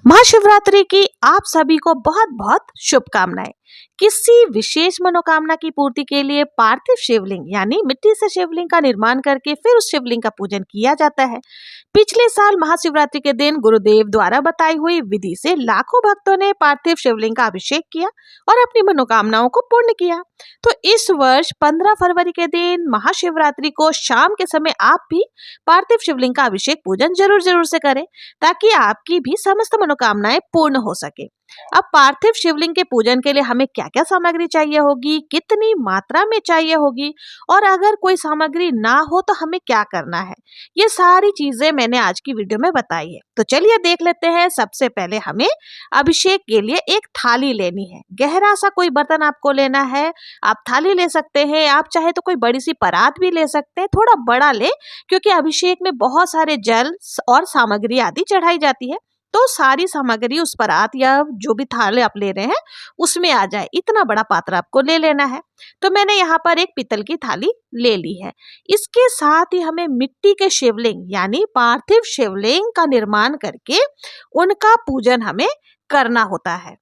महाशिवरात्रि की आप सभी को बहुत बहुत शुभकामनाएं। किसी विशेष मनोकामना की पूर्ति के लिए पार्थिव शिवलिंग यानी मिट्टी से शिवलिंग का निर्माण करके फिर उस शिवलिंग का पूजन किया जाता है। पिछले साल महाशिवरात्रि के दिन गुरुदेव द्वारा बताई हुई विधि से लाखों भक्तों ने पार्थिव शिवलिंग का अभिषेक किया और अपनी मनोकामनाओं को पूर्ण किया। तो इस वर्ष 15 फरवरी के दिन महाशिवरात्रि को शाम के समय आप भी पार्थिव शिवलिंग का अभिषेक पूजन जरूर जरूर से करें, ताकि आपकी भी समस्त मनोकामनाएं पूर्ण हो सके। अब पार्थिव शिवलिंग के पूजन के लिए हमें क्या क्या सामग्री चाहिए होगी, कितनी मात्रा में चाहिए होगी, और अगर कोई सामग्री ना हो तो हमें क्या करना है, ये सारी चीजें मैंने आज की वीडियो में बताई है। तो चलिए देख लेते हैं। सबसे पहले हमें अभिषेक के लिए एक थाली लेनी है। गहरा सा कोई बर्तन आपको लेना है। आप थाली ले सकते हैं, आप चाहे तो कोई बड़ी सी परात भी ले सकते हैं। थोड़ा बड़ा ले, क्योंकि अभिषेक में बहुत सारे जल और सामग्री आदि चढ़ाई जाती है, तो सारी सामग्री उस परात या जो भी थाल आप ले रहे हैं उसमें आ जाए। इतना बड़ा पात्र आपको ले लेना है। तो मैंने यहाँ पर एक पीतल की थाली ले ली है। इसके साथ ही हमें मिट्टी के शिवलिंग यानी पार्थिव शिवलिंग का निर्माण करके उनका पूजन हमें करना होता है।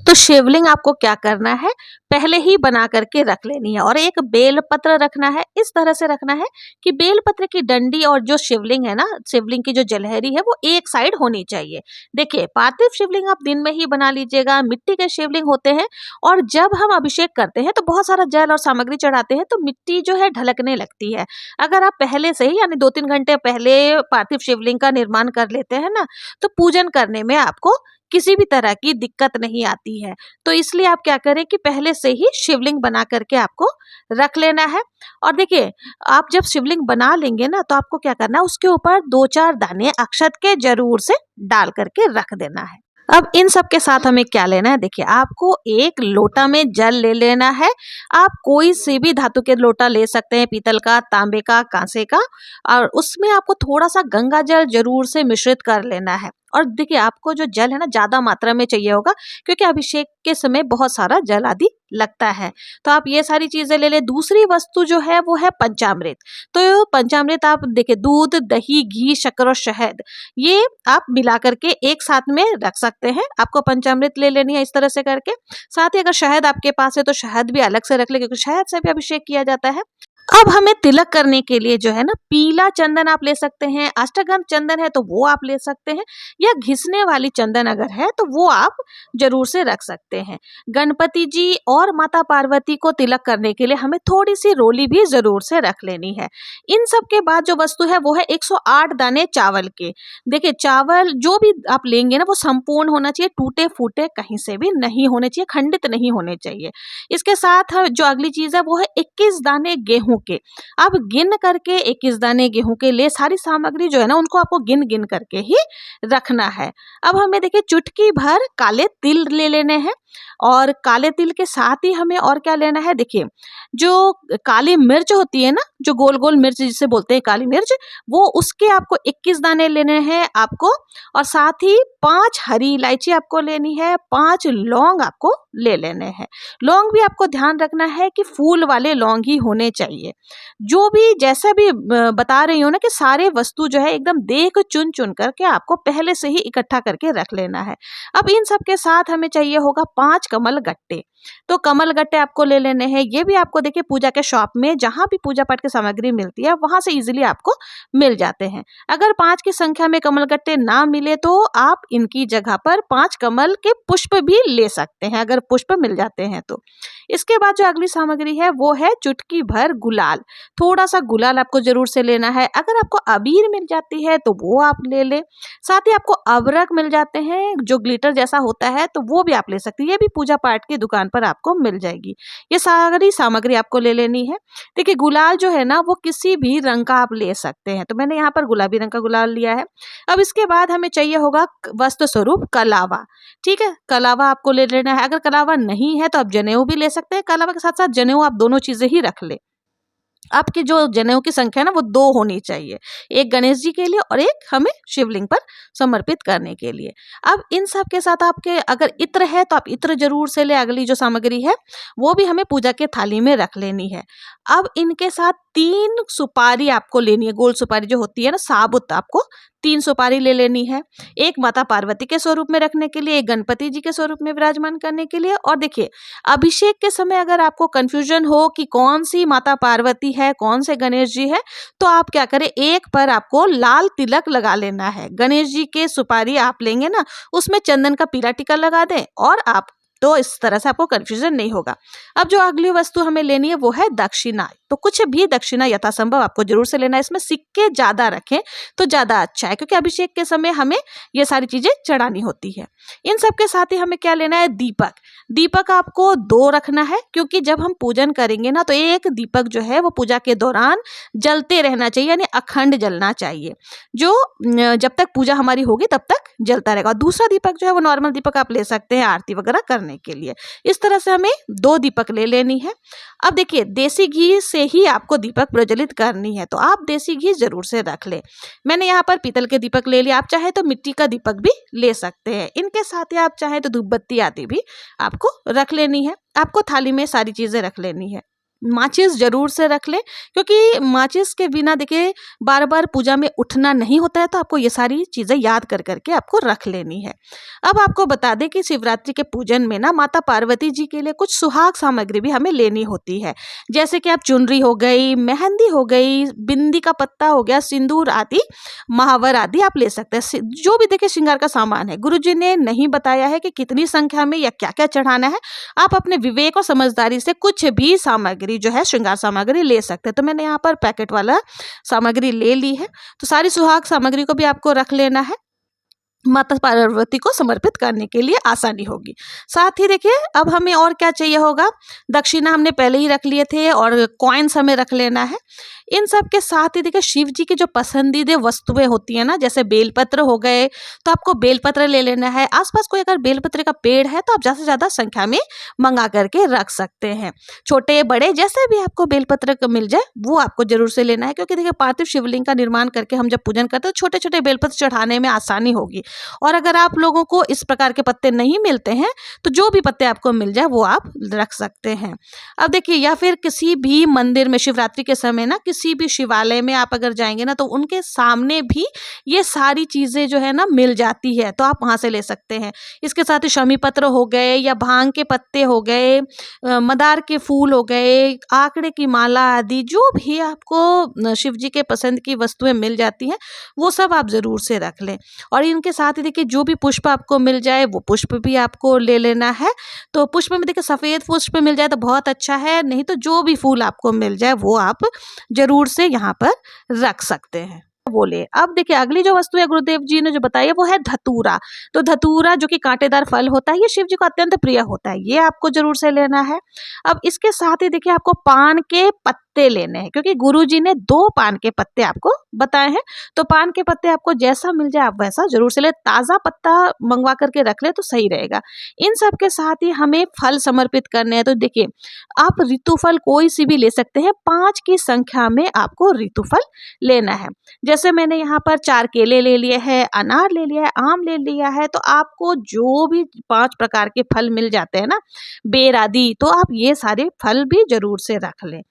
तो शिवलिंग आपको क्या करना है, पहले ही बना करके रख लेनी है, और एक बेलपत्र रखना है। इस तरह से रखना है कि बेलपत्र की डंडी और जो शिवलिंग है ना, शिवलिंग की जो जलहरी है वो एक साइड होनी चाहिए। देखिए, पार्थिव शिवलिंग आप दिन में ही बना लीजिएगा। मिट्टी के शिवलिंग होते हैं, और जब हम अभिषेक करते हैं तो बहुत सारा जल और सामग्री चढ़ाते हैं, तो मिट्टी जो है ढलकने लगती है। अगर आप पहले से ही यानी 2-3 घंटे पहले पार्थिव शिवलिंग का निर्माण कर लेते हैं ना, तो पूजन करने में आपको किसी भी तरह की दिक्कत नहीं आती है। तो इसलिए आप क्या करें कि पहले से ही शिवलिंग बना करके आपको रख लेना है। और देखिए, आप जब शिवलिंग बना लेंगे ना, तो आपको क्या करना है, उसके ऊपर 2-4 दाने अक्षत के जरूर से डाल करके रख देना है। अब इन सब के साथ हमें क्या लेना है, देखिए, आपको एक लोटा में जल ले लेना है। आप कोई से भी धातु के लोटा ले सकते हैं, पीतल का, तांबे का, कांसे का, और उसमें आपको थोड़ा सा गंगा जल जरूर से मिश्रित कर लेना है। और देखिए, आपको जो जल है ना ज्यादा मात्रा में चाहिए होगा, क्योंकि अभिषेक के समय बहुत सारा जल आदि लगता है। तो आप ये सारी चीजें ले ले। दूसरी वस्तु जो है वो है पंचामृत। तो पंचामृत आप देखिए, दूध, दही, घी, शक्कर और शहद, ये आप मिला करके एक साथ में रख सकते हैं। आपको पंचामृत ले लेनी है इस तरह से करके। साथ ही अगर शहद आपके पास है तो शहद भी अलग से रख ले, क्योंकि शहद से भी अभिषेक किया जाता है। अब हमें तिलक करने के लिए जो है ना, पीला चंदन आप ले सकते हैं, अष्टगंध चंदन है तो वो आप ले सकते हैं, या घिसने वाली चंदन अगर है तो वो आप जरूर से रख सकते हैं। गणपति जी और माता पार्वती को तिलक करने के लिए हमें थोड़ी सी रोली भी जरूर से रख लेनी है। इन सब के बाद जो वस्तु है वो है 108 दाने चावल के। देखिए, चावल जो भी आप लेंगे ना वो संपूर्ण होना चाहिए, टूटे फूटे कहीं से भी नहीं होने चाहिए, खंडित नहीं होने चाहिए। इसके साथ जो अगली चीज है वो है 21 दाने गेहूं के। अब गिन करके 21 दाने गेहूं के लिए सारी सामग्री जो है ना, उनको आपको गिन गिन करके ही रखना है। अब हमें देखिए, चुटकी भर काले तिल ले लेने हैं, और काले तिल के साथ ही हमें और क्या लेना है, देखिए, जो काली मिर्च होती है ना, जो गोल गोल मिर्च जिसे बोलते हैं काली मिर्च, वो उसके आपको 21 दाने लेने हैं आपको। और साथ ही 5 हरी इलायची आपको लेनी है, 5 लौंग आपको ले लेने हैं। लौंग भी आपको ध्यान रखना है कि फूल वाले लौंग ही होने चाहिए। जो भी जैसा भी बता रही हूँ ना, कि सारे वस्तु जो है एकदम देख चुन चुन करके आपको पहले से ही इकट्ठा करके रख लेना है। अब इन सब के साथ हमें चाहिए होगा 5 कमल गट्टे। तो कमल गट्टे आपको ले लेने हैं। ये भी आपको देखिए, पूजा के शॉप में जहां भी पूजा पाठ की सामग्री मिलती है वहां से इजीली आपको मिल जाते हैं। अगर 5 की संख्या में कमल गट्टे ना मिले तो आप इनकी जगह पर 5 कमल के पुष्प भी ले सकते हैं, अगर पुष्प मिल जाते हैं तो। इसके बाद जो अगली सामग्री है वो है चुटकी भर गुलाल। थोड़ा सा गुलाल आपको जरूर से लेना है। अगर आपको अबीर मिल जाती है तो वो आप ले ले। साथ ही आपको अबरक मिल जाते हैं, जो ग्लिटर जैसा होता है, तो वो भी आप ले सकते हैं। ये भी पूजा पाठ की दुकान पर आपको मिल जाएगी। ये सारी सामग्री आपको ले लेनी है। देखिए, गुलाल जो है ना वो किसी भी रंग का आप ले सकते हैं, तो मैंने यहाँ पर गुलाबी रंग का गुलाल लिया है। अब इसके बाद हमें चाहिए होगा वस्त्र स्वरूप कलावा। ठीक है, कलावा आपको ले लेना है। अगर कलावा नहीं है तो आप जनेऊ भी ले सकते हैं। कलावा के साथ साथ जनेऊ, आप दोनों चीजें ही रख ले। आपकी जो जनेऊ की संख्या है ना वो 2 होनी चाहिए, एक गणेश जी के लिए और एक हमें शिवलिंग पर समर्पित करने के लिए। अब इन सब के साथ आपके अगर इत्र है तो आप इत्र जरूर से ले। अगली जो सामग्री है वो भी हमें पूजा के थाली में रख लेनी है। अब इनके साथ 3 सुपारी आपको लेनी है, गोल सुपारी जो होती है ना, साबुत आपको 3 सुपारी ले लेनी है, एक माता पार्वती के स्वरूप में रखने के लिए, एक गणपति जी के स्वरूप में विराजमान करने के लिए। और देखिए अभिषेक के समय अगर आपको कंफ्यूजन हो कि कौन सी माता पार्वती है, कौन से गणेश जी है, तो आप क्या करें, एक पर आपको लाल तिलक लगा लेना है। गणेश जी के सुपारी आप लेंगे ना, उसमें चंदन का पीला टिका लगा दें और आप, तो इस तरह से आपको कंफ्यूजन नहीं होगा। अब जो अगली वस्तु हमें लेनी है वो है दक्षिणा। तो कुछ भी दक्षिणा यथासंभव आपको जरूर से लेना है। इसमें सिक्के ज्यादा रखें तो ज्यादा अच्छा है, क्योंकि अभिषेक के समय हमें ये सारी चीजें चढ़ानी होती है। इन सब के साथ ही हमें क्या लेना है, दीपक। दीपक आपको 2 रखना है, क्योंकि जब हम पूजन करेंगे ना तो एक दीपक जो है वो पूजा के दौरान जलते रहना चाहिए, यानी अखंड जलना चाहिए, जो जब तक पूजा हमारी होगी तब तक जलता रहेगा। और दूसरा दीपक जो है वो नॉर्मल दीपक आप ले सकते हैं आरती वगैरह करने के लिए। इस तरह से हमें 2 दीपक ले लेनी है। अब देखिए देसी घी से ही आपको दीपक प्रज्वलित करनी है, तो आप देसी घी जरूर से रख लें। मैंने यहाँ पर पीतल के दीपक ले लिया, आप चाहे तो मिट्टी का दीपक भी ले सकते हैं। इनके साथ ही आप चाहे तो धूप बत्ती आदि भी आपको रख लेनी है। आपको थाली में सारी चीजें रख लेनी है। माचिस जरूर से रख लें, क्योंकि माचिस के बिना देखिए बार बार पूजा में उठना नहीं होता है, तो आपको ये सारी चीज़ें याद कर करके आपको रख लेनी है। अब आपको बता दें कि शिवरात्रि के पूजन में ना माता पार्वती जी के लिए कुछ सुहाग सामग्री भी हमें लेनी होती है, जैसे कि आप चुनरी हो गई, मेहंदी हो गई, बिंदी का पत्ता हो गया, सिंदूर आदि, महावर आदि आप ले सकते हैं। जो भी देखिए श्रृंगार का सामान है, गुरु जी ने नहीं बताया है कि कितनी संख्या में या क्या क्या चढ़ाना है। आप अपने विवेक और समझदारी से कुछ भी सामग्री जो है श्रृंगार सामग्री ले सकते हैं। तो मैंने यहाँ पर पैकेट वाला सामग्री ले ली है। तो सारी सुहाग सामग्री को भी आपको रख लेना है, माता पार्वती को समर्पित करने के लिए आसानी होगी। साथ ही देखिए अब हमें और क्या चाहिए होगा, दक्षिणा हमने पहले ही रख लिए थे और कॉइन्स हमें रख लेना है। इन सब के साथ ही देखिए शिव जी की जो पसंदीदा वस्तुएं होती है ना, जैसे बेलपत्र हो गए, तो आपको बेलपत्र ले लेना है। आसपास कोई अगर बेलपत्र का पेड़ है तो आप ज़्यादा से ज़्यादा संख्या में मंगा करके रख सकते हैं। छोटे बड़े जैसे भी आपको बेलपत्र मिल जाए वो आपको जरूर से लेना है, क्योंकि देखिए पार्थिव शिवलिंग का निर्माण करके हम जब पूजन करते हैं तो छोटे छोटे बेलपत्र चढ़ाने में आसानी होगी। और अगर आप लोगों को इस प्रकार के पत्ते नहीं मिलते हैं तो जो भी पत्ते आपको मिल जाए वो आप रख सकते हैं। अब देखिए, या फिर किसी भी मंदिर में शिवरात्रि के समय ना किसी भी शिवालय में आप अगर जाएंगे ना तो उनके सामने भी ये सारी चीज़ें जो है ना मिल जाती है, तो आप वहाँ से ले सकते हैं। इसके साथ ही शमी पत्र हो गए या भांग के पत्ते हो गए, मदार के फूल हो गए, आंकड़े की माला आदि, जो भी आपको शिव जी के पसंद की वस्तुएं मिल जाती हैं वो सब आप ज़रूर से रख लें। और इनके साथ ही देखिए जो भी पुष्प आपको मिल जाए वो पुष्प भी आपको ले लेना है। तो पुष्प में देखिए सफ़ेद पुष्प मिल जाए तो बहुत अच्छा है, नहीं तो जो भी फूल आपको मिल जाए वो आप जरूर से यहाँ पर रख सकते हैं। बोले अब देखिए अगली जो वस्तु है गुरुदेव जी ने जो बताई है वो है धतूरा। तो धतूरा जो कि कांटेदार फल होता है, ये शिव जी को अत्यंत प्रिय होता है, ये आपको जरूर से लेना है। अब इसके साथ ही देखिए आपको पान के पत्ते लेने हैं, क्योंकि गुरु जी ने 2 पान के पत्ते आपको बताए हैं। तो पान के पत्ते आपको जैसा मिल जाए आप वैसा जरूर से ले, ताज़ा पत्ता मंगवा करके रख ले तो सही रहेगा। इन सब के साथ ही हमें फल समर्पित करने हैं। तो देखिए आप ऋतुफल कोई सी भी ले सकते हैं, 5 की संख्या में आपको ऋतुफल लेना है। जैसे मैंने यहाँ पर 4 केले ले लिए हैं, अनार ले लिया है, आम ले लिया है। तो आपको जो भी 5 प्रकार के फल मिल जाते हैं ना, बेर आदि, तो आप ये सारे फल भी जरूर से रख लें।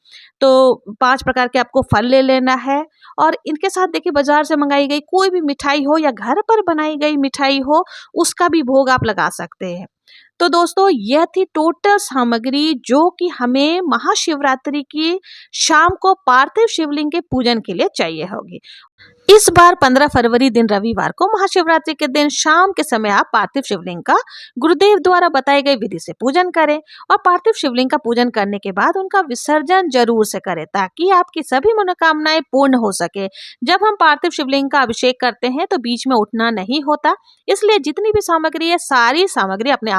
तो 5 प्रकार के आपको फल ले लेना है। और इनके साथ देखिए बाजार से मंगाई गई कोई भी मिठाई हो या घर पर बनाई गई मिठाई हो, उसका भी भोग आप लगा सकते हैं। तो दोस्तों यह थी टोटल सामग्री जो कि हमें महाशिवरात्रि की शाम को पार्थिव शिवलिंग के पूजन के लिए चाहिए होगी। इस बार 15 फरवरी दिन रविवार को महाशिवरात्रि के दिन शाम के समय आप पार्थिव शिवलिंग का गुरुदेव द्वारा बताई गई विधि से पूजन करें। और पार्थिव शिवलिंग का पूजन करने के बाद उनका विसर्जन जरूर से करें, ताकि आपकी सभी मनोकामनाएं पूर्ण हो सके। जब हम पार्थिव शिवलिंग का अभिषेक करते हैं तो बीच में उठना नहीं होता, इसलिए जितनी भी सामग्री है सारी सामग्री अपने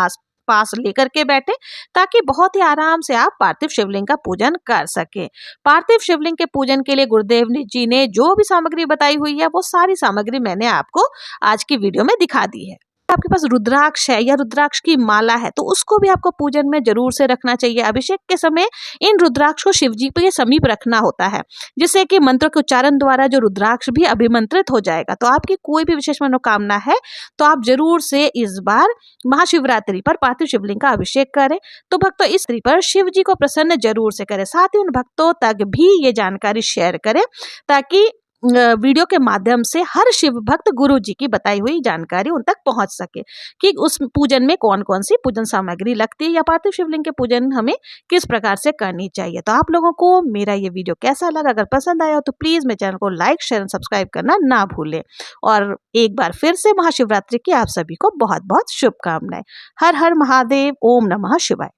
पास लेकर के बैठे, ताकि बहुत ही आराम से आप पार्थिव शिवलिंग का पूजन कर सके। पार्थिव शिवलिंग के पूजन के लिए गुरुदेव जी ने जो भी सामग्री बताई हुई है वो सारी सामग्री मैंने आपको आज की वीडियो में दिखा दी है। आपके पास रुद्राक्ष है या रुद्राक्ष की माला है तो उसको भी आपको पूजन में जरूर से रखना चाहिए। अभिषेक के समय इन रुद्राक्ष को शिव जी के समीप रखना होता है, जिससे कि मंत्र के उच्चारण द्वारा जो रुद्राक्ष भी अभिमंत्रित हो जाएगा। तो आपकी कोई भी विशेष मनोकामना है तो आप जरूर से इस बार महाशिवरात्रि पर पार्थिव शिवलिंग का अभिषेक करें। तो भक्तों इस पर शिव जी को प्रसन्न जरूर से करें, साथ ही उन भक्तों तक भी ये जानकारी शेयर करें ताकि वीडियो के माध्यम से हर शिव भक्त गुरु जी की बताई हुई जानकारी उन तक पहुंच सके कि उस पूजन में कौन कौन सी पूजन सामग्री लगती है या पार्थिव शिवलिंग के पूजन हमें किस प्रकार से करनी चाहिए। तो आप लोगों को मेरा ये वीडियो कैसा लगा, अगर पसंद आया तो प्लीज़ मेरे चैनल को लाइक शेयर एंड सब्सक्राइब करना ना भूलें। और एक बार फिर से महाशिवरात्रि की आप सभी को बहुत बहुत शुभकामनाएं। हर हर महादेव, ओम नमः शिवाय।